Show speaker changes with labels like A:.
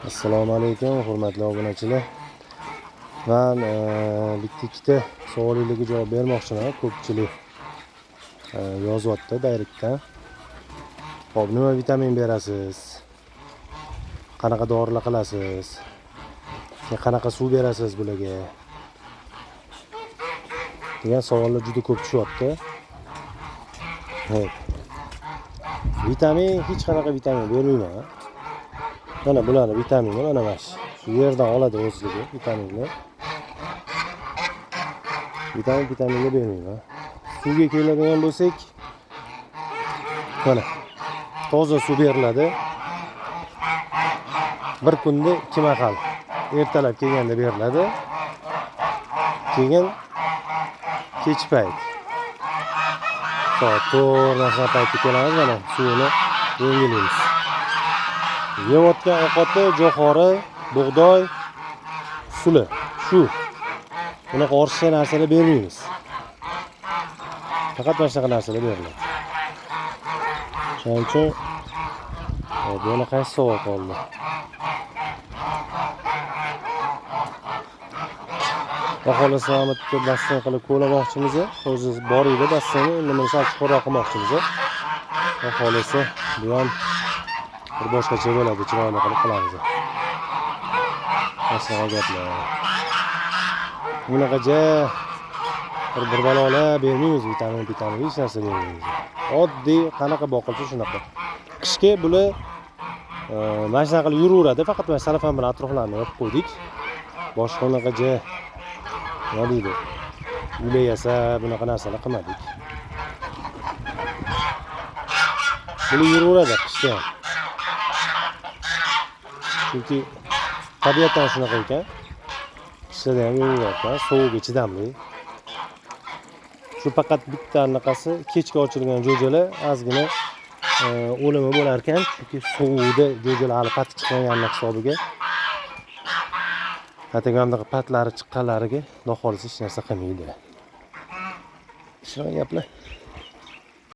A: Assalomu alaykum hurmatli obunachilar. Men bitta ikkita savollarga javob bermoqchiman. Ko'pchilik yozyapti direktdan. Xo'p, nima vitamin berasiz? Qanaqa dorilar qilasiz? Qanaqa suv berasiz bularga? degan savollar juda ko'p tushyapti. Vitamin hech qanaqa vitamin bermayman. Mana bularning vitamini mana shu yerdan oladi o'zligi vitaminni. Vitaminni bermayman. Suvga keladigan bo'lsak, mana toza suv beriladi. Bir kunda 2 mahal. Ertalab kelganda beriladi. Keyin kech payt. Soat 4 paytda kelamiz, mana suvni yengillaymiz. Yeyotgan ovqati jo'xori, bug'doy, suli. Shu. Bunaqa ortiqcha narsalar bermaymiz. Faqat mana shunaqa narsalar beriladi. Shuning uchun yana qaysi savol qoldi? Xohlasa bitta basseyn qilib ko'lamoqchimiz. O'zi bor edi basseynni, endi buni sal chuqurroq qilmoqchimiz. Xohlasa bu ham bir boshqacha bo'ladi, chiroyli qilib qilamiz. Masalan, gaplar. Bunaqacha bir balolar bermaymiz, vitamin hech narsa bermaymiz. Oddiy qanaqa boqilsa shunaqa. Qishga bular mana shunaqa qilib yuraveradi, faqat mana salafan bilan atroflarini yopib qo'ydik. Boshqa unaqacha nima deydi? Uylar yasa bunaqa narsalar qilmadik. Bular yuraveradi qishda ham. Chunki tabiatan shunaqa ekan. Qishda ham yuraveradi, sovuqga chidamli. Shu faqat bitta anaqasi kechga ochilgan jo'jalar ozgina o'limi bo'lar ekan, chunki suvda jo'jalar hali pati chiqqan hisobiga. Atagamda patlari chiqqanlariga xudo xolisa hech narsa qilmaydi. Shunday gaplar.